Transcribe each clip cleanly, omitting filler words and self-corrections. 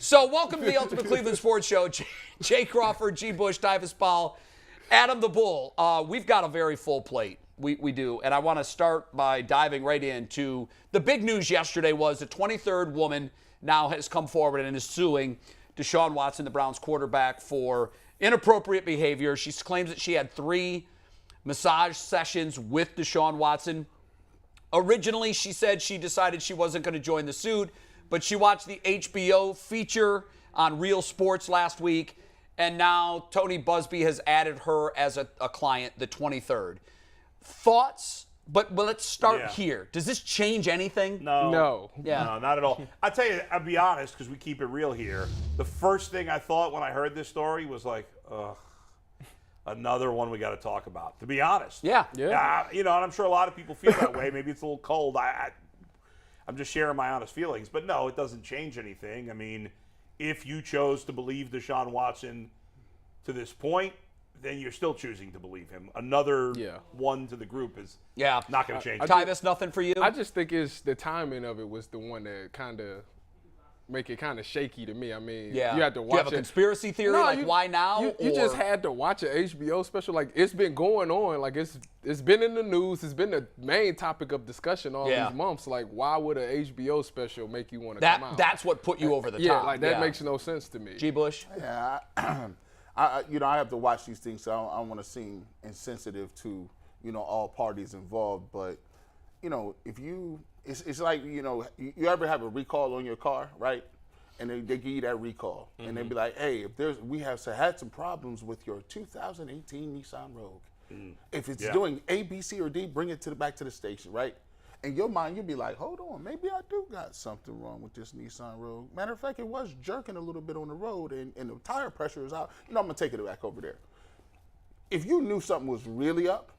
So welcome to the Ultimate Cleveland Sports Show. Jay Crawford, G. Bush, Tyvis Powell, Adam the Bull. We've got a very full plate. We do. And I want to start by diving right into the big news yesterday was the 23rd woman now has come forward and is suing Deshaun Watson, the Browns quarterback, for inappropriate behavior. She claims that she had 3 massage sessions with Deshaun Watson. Originally, she said she decided she wasn't going to join the suit, but she watched the HBO feature on Real Sports last week, and now Tony Busby has added her as a client, the 23rd. Thoughts? But let's start here. Does this change anything? No. Yeah. No, not at all. I'll tell you, I'll be honest, because we keep it real here. The first thing I thought when I heard this story was like, ugh, another one we got to talk about, to be honest. Yeah. And I'm sure a lot of people feel that way. Maybe it's a little cold. I'm just sharing my honest feelings. But no, it doesn't change anything. I mean, if you chose to believe Deshaun Watson to this point, then you're still choosing to believe him. Another one to the group is not going to change. Tyvis, nothing for you? I just think it's the timing of it was the one that kind of make it kind of shaky to me. I mean, you had to watch it. Do you have a conspiracy theory? Why now? You just had to watch an HBO special. Like, it's been going on. Like, it's been in the news. It's been the main topic of discussion all these months. Like, why would an HBO special make you want to come out? That's what put you over the top. Yeah, like, that makes no sense to me. G. Bush? Yeah, I have to watch these things, so I don't want to seem insensitive to, all parties involved. But, if you, it's like, you ever have a recall on your car, right? And they give you that recall, and they be like, hey, we have had some problems with your 2018 Nissan Rogue. If it's doing A, B, C, or D, bring it back to the station, right? In your mind, you'll be like, hold on, maybe I do got something wrong with this Nissan Rogue. Matter of fact, it was jerking a little bit on the road, and the tire pressure is out. I'm going to take it back over there. If you knew something was really up,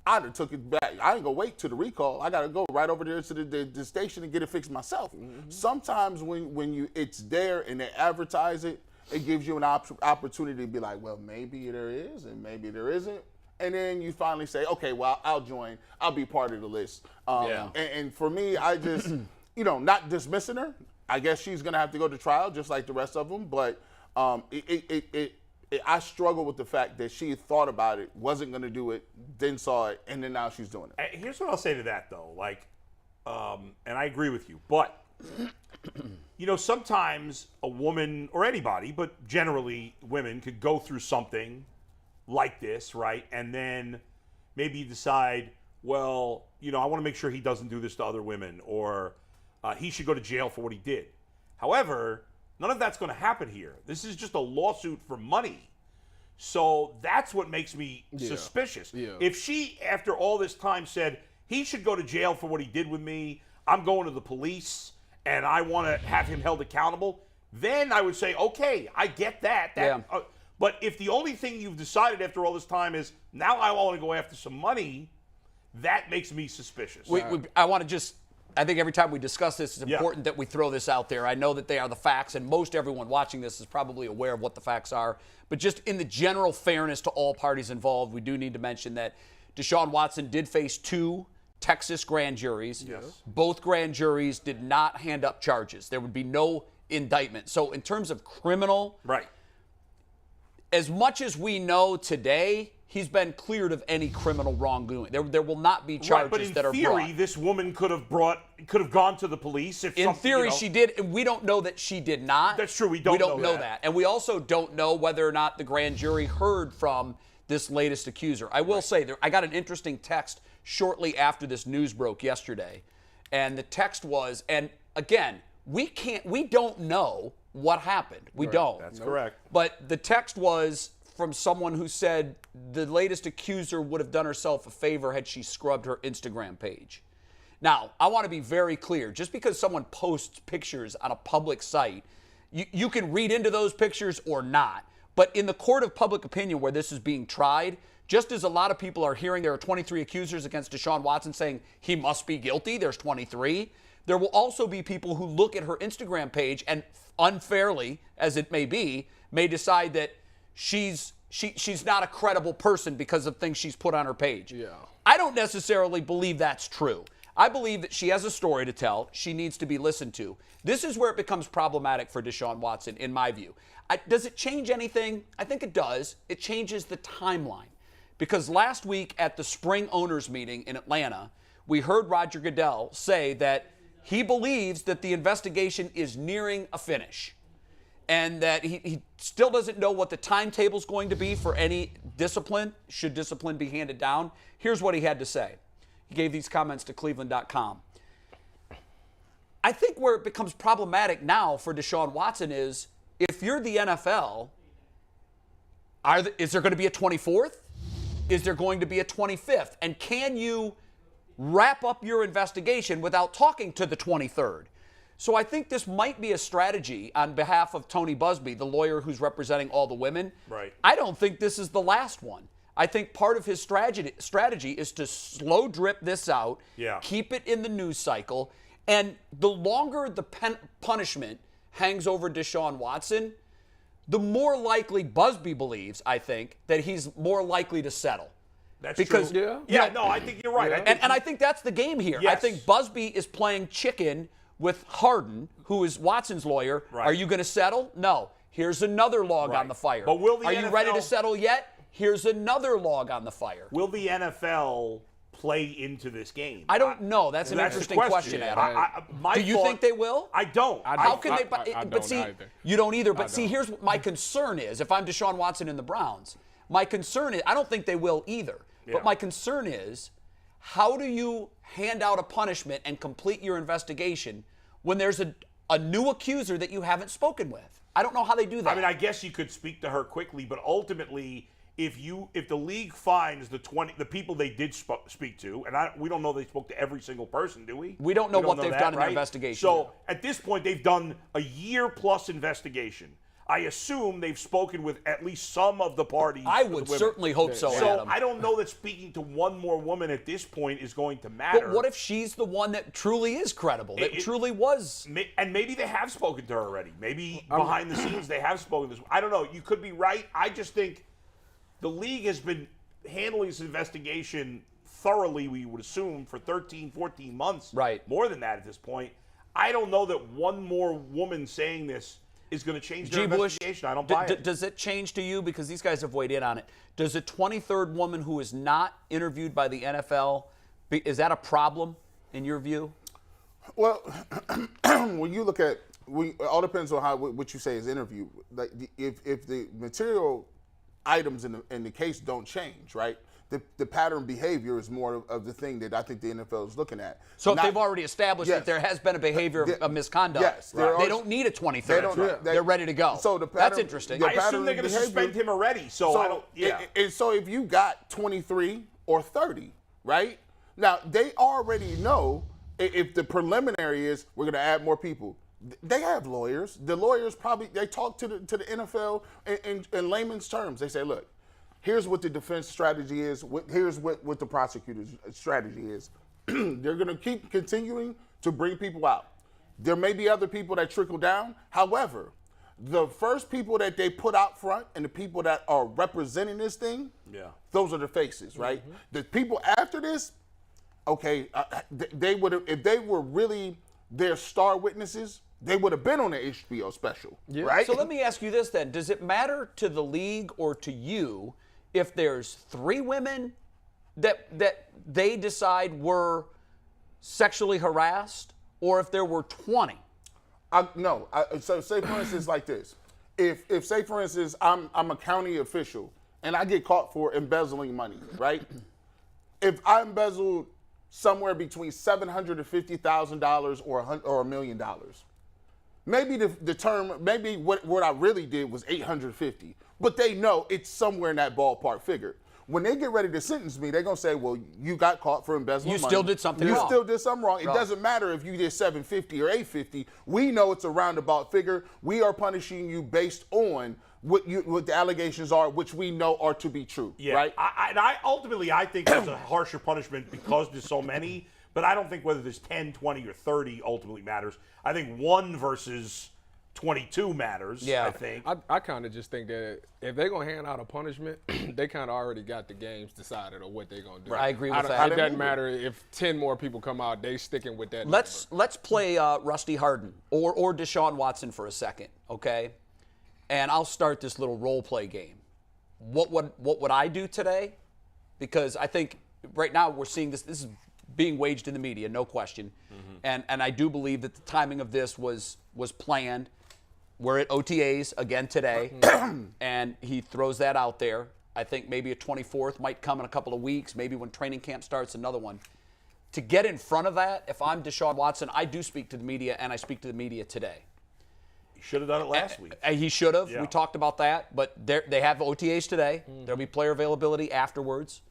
I'd have took it back. I ain't going to wait to the recall. I got to go right over there to the station and get it fixed myself. Sometimes when it's there and they advertise it, it gives you an opportunity to be like, well, maybe there is and maybe there isn't. And then you finally say, okay, well, I'll join. I'll be part of the list. And for me, I just, not dismissing her. I guess she's going to have to go to trial just like the rest of them. But I struggle with the fact that she thought about it, wasn't going to do it, then saw it, and then now she's doing it. Here's what I'll say to that, though. And I agree with you. But, sometimes a woman or anybody, but generally women, could go through something like this, right? And then maybe decide, well, I want to make sure he doesn't do this to other women, or he should go to jail for what he did. However, none of that's going to happen here. This is just a lawsuit for money. So that's what makes me suspicious. Yeah. If she, after all this time, said, he should go to jail for what he did with me, I'm going to the police, and I want to have him held accountable, then I would say, okay, I get that. But if the only thing you've decided after all this time is, now I want to go after some money, that makes me suspicious. I think every time we discuss this, it's important that we throw this out there. I know that they are the facts, and most everyone watching this is probably aware of what the facts are. But just in the general fairness to all parties involved, we do need to mention that Deshaun Watson did face 2 Texas grand juries. Yes. Both grand juries did not hand up charges. There would be no indictment. So in terms of criminal, as much as we know today, he's been cleared of any criminal wrongdoing. There will not be charges that are brought. But in theory, this woman could have gone to the police. In theory, she did. And we don't know that she did not. That's true. We don't know that. And we also don't know whether or not the grand jury heard from this latest accuser. I will say, I got an interesting text shortly after this news broke yesterday. And the text was, and again, we don't know what happened. We don't. That's correct. But the text was from someone who said the latest accuser would have done herself a favor had she scrubbed her Instagram page. Now, I want to be very clear. Just because someone posts pictures on a public site, you can read into those pictures or not. But in the court of public opinion where this is being tried, just as a lot of people are hearing there are 23 accusers against Deshaun Watson saying he must be guilty, there's 23. There will also be people who look at her Instagram page and unfairly, as it may be, may decide that she's not a credible person because of things she's put on her page. Yeah. I don't necessarily believe that's true. I believe that she has a story to tell. She needs to be listened to. This is where it becomes problematic for Deshaun Watson, in my view. Does it change anything? I think it does. It changes the timeline. Because last week at the spring owners meeting in Atlanta, we heard Roger Goodell say that he believes that the investigation is nearing a finish and that he still doesn't know what the timetable is going to be for any discipline, should discipline be handed down. Here's what he had to say. He gave these comments to Cleveland.com. I think where it becomes problematic now for Deshaun Watson is if you're the NFL, is there going to be a 24th? Is there going to be a 25th? And can you wrap up your investigation without talking to the 23rd? So I think this might be a strategy on behalf of Tony Busby, the lawyer who's representing all the women. Right. I don't think this is the last one. I think part of his strategy is to slow drip this out, keep it in the news cycle, and the longer the punishment hangs over Deshaun Watson, the more likely Busby believes, I think, that he's more likely to settle. That's because, true. Yeah, no, I think you're right. Yeah. And I think that's the game here. Yes. I think Busby is playing chicken with Harden, who is Watson's lawyer. Right. Are you going to settle? No. Here's another log on the fire. But will the Are you NFL ready to settle yet? Here's another log on the fire. Will the NFL play into this game? I don't know. That's an interesting question, Adam. Do you think they will? I don't. How can they? I But don't see, either. you don't either. But see, here's what my concern is. If I'm Deshaun Watson and the Browns, my concern is I don't think they will either. But my concern is, how do you hand out a punishment and complete your investigation when there's a new accuser that you haven't spoken with? I don't know how they do that. I mean, I guess you could speak to her quickly, but ultimately, if the league finds the people they did speak to, and we don't know they spoke to every single person, do we? We don't know what they've done in their investigation. So at this point, they've done a year-plus investigation. I assume they've spoken with at least some of the parties. I would certainly hope so, Adam. I don't know that speaking to one more woman at this point is going to matter. But what if she's the one that truly is credible, that truly was? And maybe they have spoken to her already. Maybe behind the scenes they have spoken to this. I don't know. You could be right. I just think the league has been handling this investigation thoroughly, we would assume, for 13, 14 months. Right. More than that at this point. I don't know that one more woman saying this is going to change their investigation. I don't buy it. Does it change to you? Because these guys have weighed in on it. Does a 23rd woman who is not interviewed by the NFL, is that a problem in your view? Well, when you look at, it all depends on what you say is interview. Like if the material items in the case don't change, right? The pattern behavior is more of the thing that I think the NFL is looking at. So if they've already established that there has been a behavior of misconduct, they don't need a 23rd. They're ready to go. So that's interesting. I assume they're going to suspend him already. So I don't. Yeah. And so if you got 23 or 30, right? Now they already know if the preliminary is we're going to add more people. They have lawyers. The lawyers they talk to the NFL in layman's terms. They say, look, here's what the defense strategy is. Here's what the prosecutor's strategy is. They're going to keep continuing to bring people out. There may be other people that trickle down. However, the first people that they put out front and the people that are representing this thing, those are the faces, right? Mm-hmm. The people after this, okay, they would have, if they were really their star witnesses, they would have been on the HBO special, right? So let me ask you this then. Does it matter to the league or to you if there's 3 women that they decide were sexually harassed or if there were 20? No. So say, for instance, like this. If say, for instance, I'm a county official and I get caught for embezzling money, right? If I embezzled somewhere between $750,000 or $1 million, maybe the term, maybe what I really did was $850, but they know it's somewhere in that ballpark figure. When they get ready to sentence me, they're going to say, well, you got caught for embezzling money. You still did something wrong. You still did something wrong. It doesn't matter if you did $750 or $850. We know it's a roundabout figure. We are punishing you based on what the allegations are, which we know are to be true, right? Ultimately, I think there's a harsher punishment because there's so many, but I don't think whether there's 10, 20, or 30 ultimately matters. I think 1 versus 22 matters, Yeah. I think. I kind of just think that if they're going to hand out a punishment, they kind of already got the games decided on what they're going to do. I agree with that. It doesn't matter if 10 more people come out, they sticking with that Let's play Rusty Harden or Deshaun Watson for a second, okay? And I'll start this little role play game. What would I do today? Because I think right now we're seeing this is being waged in the media, no question. And I do believe that the timing of this was planned. We're at OTAs again today, and he throws that out there. I think maybe a 24th might come in a couple of weeks, maybe when training camp starts, another one. To get in front of that, if I'm Deshaun Watson, I do speak to the media, and I speak to the media today. He should have done it last week. He should have. Yeah. We talked about that, but they have OTAs today. There'll be player availability afterwards.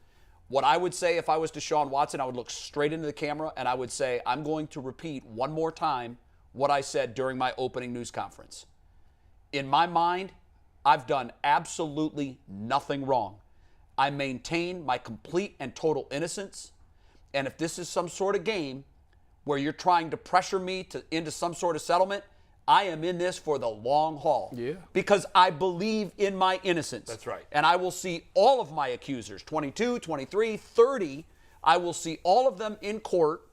What I would say if I was Deshaun Watson, I would look straight into the camera, and I would say, I'm going to repeat one more time what I said during my opening news conference. In my mind, I've done absolutely nothing wrong. I maintain my complete and total innocence. And if this is some sort of game where you're trying to pressure me into some sort of settlement, I am in this for the long haul. Yeah. Because I believe in my innocence. That's right. And I will see all of my accusers, 22, 23, 30, I will see all of them in court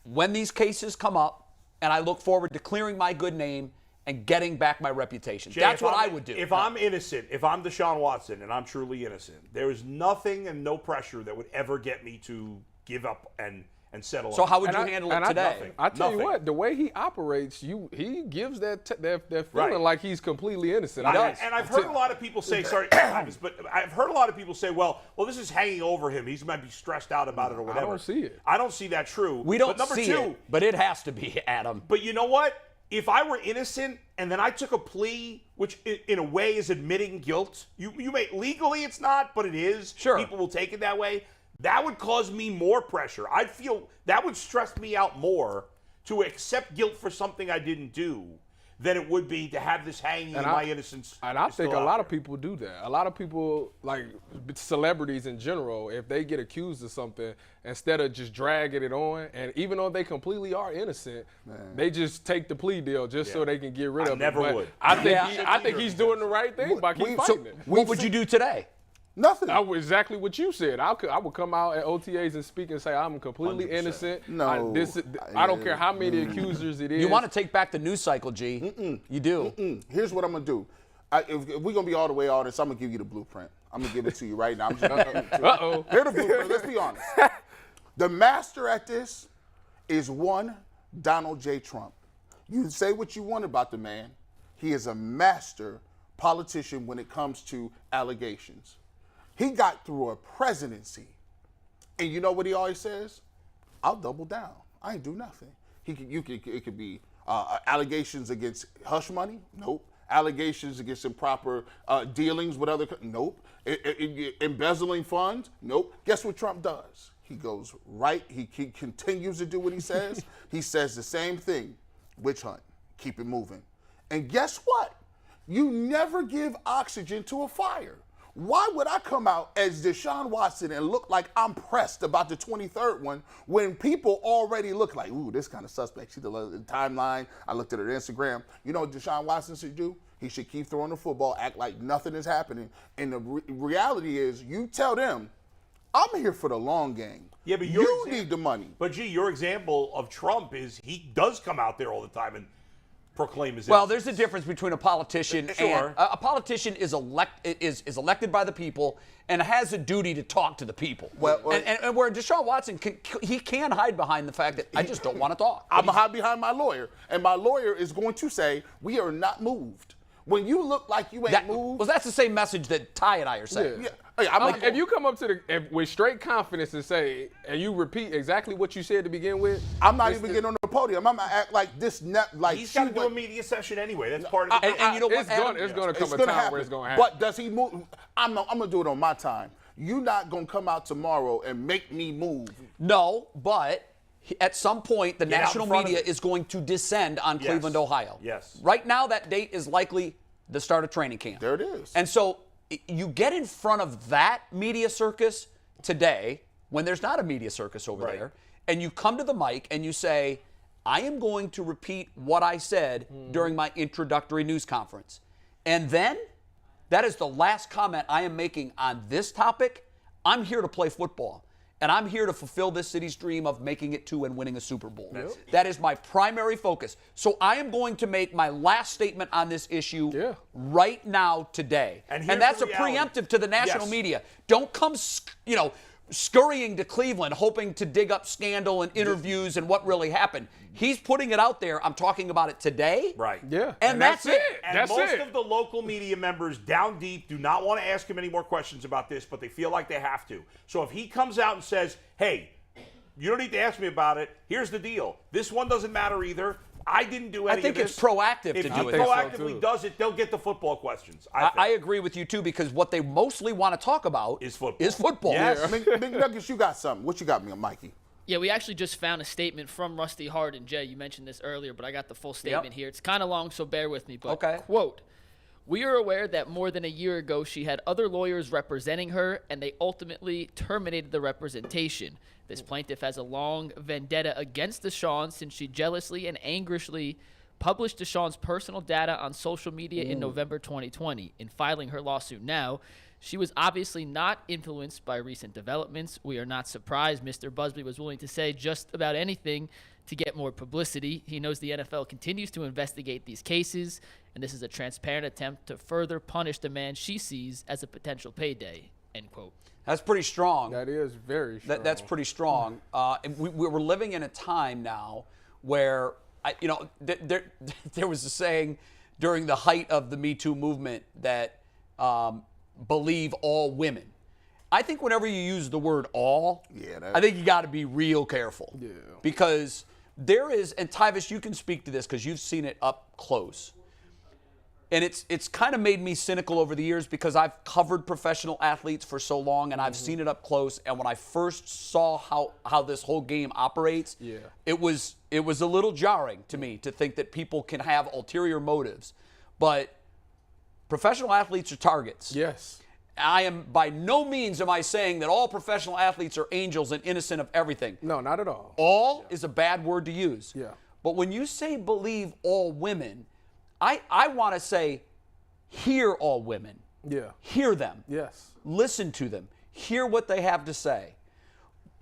when these cases come up, and I look forward to clearing my good name and getting back my reputation. Jay, That's what I would do. If I'm innocent, if I'm Deshaun Watson and I'm truly innocent, there is nothing and no pressure that would ever get me to give up and settle. So how would you And handle it today? I tell you Nothing. what, the way he operates, he gives that feeling Right. like he's completely innocent. And I've heard a lot of people say, sorry, Tyvis, but I've heard a lot of people say, well, this is hanging over him. He might be stressed out about it or whatever. don't see it. I don't see that true. We don't but number see two, it, but it has to be, Adam. But you know what? If I were innocent and then I took a plea, which in a way is admitting guilt, you may legally it's not, but it is. Sure. People will take it that way. That would cause me more pressure. I'd feel that would stress me out more to accept guilt for something I didn't do than it would be to have this hanging in my innocence. And I is think a still lot out of people do that. A lot of people, like celebrities in general, if they get accused of something, instead of just dragging it on, and even though they completely are innocent, they just take the plea deal just so they can get rid of it. never But would. I think he's doing the right thing by keep fighting it. What would you do today? Nothing. Exactly what you said. I would come out at OTAs and speak and say I'm completely 100%. innocent. No. I don't care how many accusers it is. You want to take back the news cycle, G. You do. Here's what I'm gonna do. If we're gonna be all the way honest, I'm gonna give you the blueprint. I'm gonna give it to you right now. I'm just Uh-oh. Here's the blueprint. Let's be honest. The master at this is one Donald J. Trump. You say what you want about the man. He is a master politician when it comes to allegations. He got through a presidency, and you know what he always says? I'll double down. I ain't do nothing. It could be allegations against hush money. Nope. Allegations against improper dealings with other. Nope. Embezzling funds. Nope. Guess what Trump does? He goes right. He continues to do what he says. He says the same thing. Witch hunt. Keep it moving. And guess what? You never give oxygen to a fire. Why would I come out as Deshaun Watson and look like I'm pressed about the 23rd one when people already look like, ooh, this kind of suspect? See the timeline. I looked at her Instagram. You know what Deshaun Watson should do? He should keep throwing the football, act like nothing is happening. And the reality is, you tell them, I'm here for the long game. Yeah, but you need the money. But gee, your example of Trump is he does come out there all the time and proclaim his Well, innocence. there's a difference between a politician Sure. and a politician is elected by the people and has a duty to talk to the people. Well, and where Deshaun Watson can hide behind the fact that I just don't want to talk. I'm hide behind my lawyer, and my lawyer is going to say, we are not moved. When you look like you ain't moved. Well, that's the same message that Ty and I are saying. Yeah. Hey, I'm If you come up to with straight confidence and say, and you repeat exactly what you said to begin with, I'm not even getting on the podium. I'm gonna act like this. Like He's got to do a media session anyway. That's part of it. And you know what? it's going to come a time where it's going to happen. But does he move? I'm gonna do it on my time. You're not gonna come out tomorrow and make me move. No, but at some point, the Get out in national front of media it. is going to descend on Yes. Cleveland, Ohio. Yes. Right now, that date is likely the start of training camp. There it is. And so you get in front of that media circus today when there's not a media circus over Right. there, and you come to the mic and you say, I am going to repeat what I said during my introductory news conference. And then, that is the last comment I am making on this topic. I'm here to play football. And I'm here to fulfill this city's dream of making it to and winning a Super Bowl. That is my primary focus. So I am going to make my last statement on this issue right now, today. And that's a preemptive to the national media. Don't come, scurrying to Cleveland, hoping to dig up scandal and interviews and what really happened. He's putting it out there. I'm talking about it today. Right. Yeah. And that's it. And most of the local media members down deep do not want to ask him any more questions about this, but they feel like they have to. So if he comes out and says, hey, you don't need to ask me about it. Here's the deal. This one doesn't matter either. I didn't do any of this. I think it's proactive to do it. If he proactively does it, they'll get the football questions. I agree with you, too, because what they mostly want to talk about is football. Yes. Big Nuggets, you got something. What you got, me, Mikey? Yeah, we actually just found a statement from Rusty Hart and Jay. You mentioned this earlier, but I got the full statement here. It's kind of long, so bear with me. But, quote, "We are aware that more than a year ago she had other lawyers representing her, and they ultimately terminated the representation. This plaintiff has a long vendetta against Deshaun since she jealously and angrishly published Deshaun's personal data on social media in November 2020. In filing her lawsuit now, she was obviously not influenced by recent developments. We are not surprised Mr. Busby was willing to say just about anything to get more publicity. He knows the NFL continues to investigate these cases, and this is a transparent attempt to further punish the man she sees as a potential payday." End quote. That's pretty strong. That is very strong. That's pretty strong. And we're living in a time now where, there was a saying during the height of the MeToo movement that believe all women. I think whenever you use the word all, I think you got to be real careful. Yeah. Because there is, and Tyvis, you can speak to this because you've seen it up close. And it's kind of made me cynical over the years because I've covered professional athletes for so long and I've seen it up close. And when I first saw how this whole game operates, it was a little jarring to me to think that people can have ulterior motives. But professional athletes are targets. Yes. I am by no means am I saying that all professional athletes are angels and innocent of everything. No, not at all. All is a bad word to use. Yeah. But when you say believe all women, I want to say hear all women. Yeah. Hear them. Yes. Listen to them. Hear what they have to say.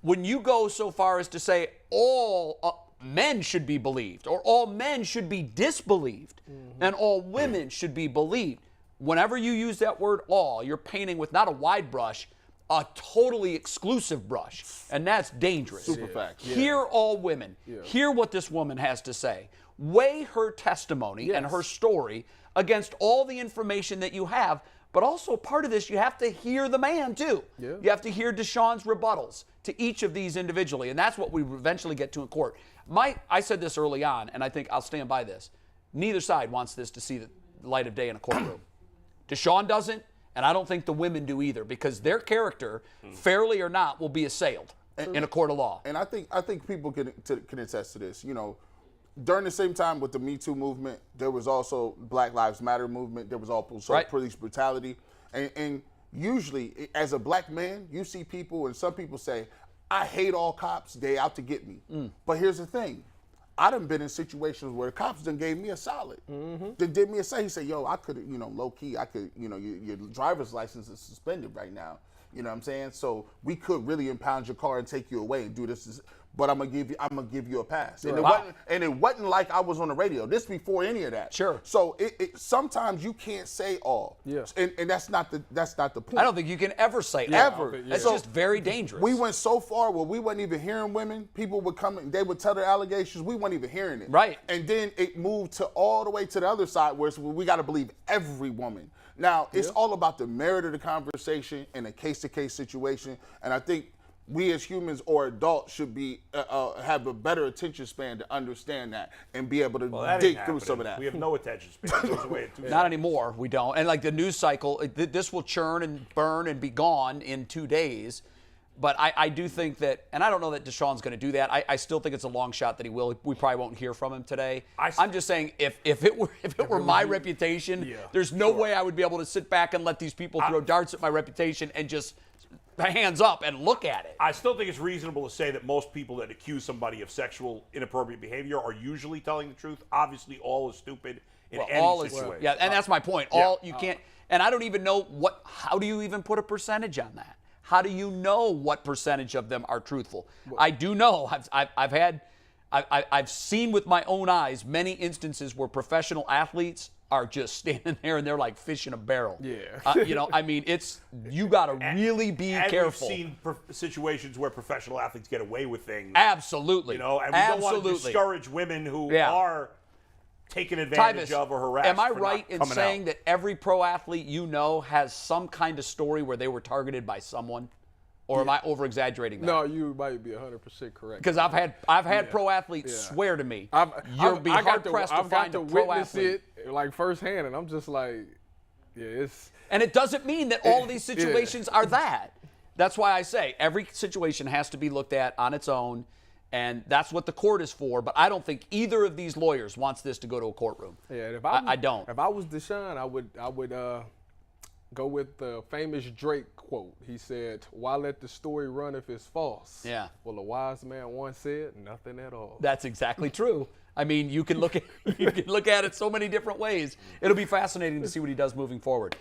When you go so far as to say all men should be believed or all men should be disbelieved and all women should be believed, whenever you use that word all, you're painting with not a wide brush, a totally exclusive brush. And that's dangerous. Super fact. Hear all women. Hear what this woman has to say. Weigh her testimony and her story against all the information that you have. But also part of this, you have to hear the man too. Yeah. You have to hear Deshaun's rebuttals to each of these individually. And that's what we eventually get to in court. I said this early on, and I think I'll stand by this. Neither side wants this to see the light of day in a courtroom. Deshaun doesn't, and I don't think the women do either, because their character, fairly or not, will be assailed in a court of law. And I think people can attest to this. During the same time with the Me Too movement, there was also Black Lives Matter movement. There was also police brutality. And usually, as a black man, you see people, and some people say, I hate all cops. They out to get me. But here's the thing. I done been in situations where the cops done gave me a solid. They did me a say. He said, yo, I could, low key, I could, your driver's license is suspended right now. You know what I'm saying? So we could really impound your car and take you away and do this. But I'm gonna give you a pass. And it wasn't like I was on the radio. This before any of that. Sure. So it sometimes you can't say all. Yes. And that's not the point. I don't think you can ever say ever. That's just very dangerous. We went so far where we wasn't even hearing women. People would come and they would tell their allegations. We weren't even hearing it. Right. And then it moved to all the way to the other side where we got to believe every woman. Now, it's all about the merit of the conversation and a case-to-case situation. And I think we as humans or adults should be have a better attention span to understand that and be able to dig through some of that. We have no attention span. It goes away in 2 seconds. Not anymore. We don't. And like the news cycle, this will churn and burn and be gone in 2 days. But I do think that, and I don't know that Deshaun's going to do that. I still think it's a long shot that he will. We probably won't hear from him today. I'm just saying, if it were my reputation, there's no way I would be able to sit back and let these people throw darts at my reputation and just hands up and look at it. I still think it's reasonable to say that most people that accuse somebody of sexual inappropriate behavior are usually telling the truth. Obviously, all is stupid in any situation. Yeah, and that's my point. All you can't, and I don't even know how do you even put a percentage on that? How do you know what percentage of them are truthful? I do know. I've seen with my own eyes many instances where professional athletes are just standing there and they're like fish in a barrel. Yeah. I mean, you got to really be careful. We've seen situations where professional athletes get away with things. Absolutely. And we don't want to discourage women who are taken advantage Tyvis, of or harassed. Am I right in saying out. that every pro athlete you know has some kind of story where they were targeted by someone? Or am I over-exaggerating that? No, you might be 100% correct. Because I've had pro athletes swear to me, you'll be hard-pressed to find a pro athlete. It like firsthand, and I'm just like, it's... And it doesn't mean that all of these situations are that. That's why I say every situation has to be looked at on its own, and that's what the court is for. But I don't think either of these lawyers wants this to go to a courtroom. Yeah, I don't. If I was Deshaun, I would go with the famous Drake quote. He said, "Why let the story run if it's false?" Yeah. Well, a wise man once said, "Nothing at all." That's exactly true. I mean, you can look at it so many different ways. It'll be fascinating to see what he does moving forward.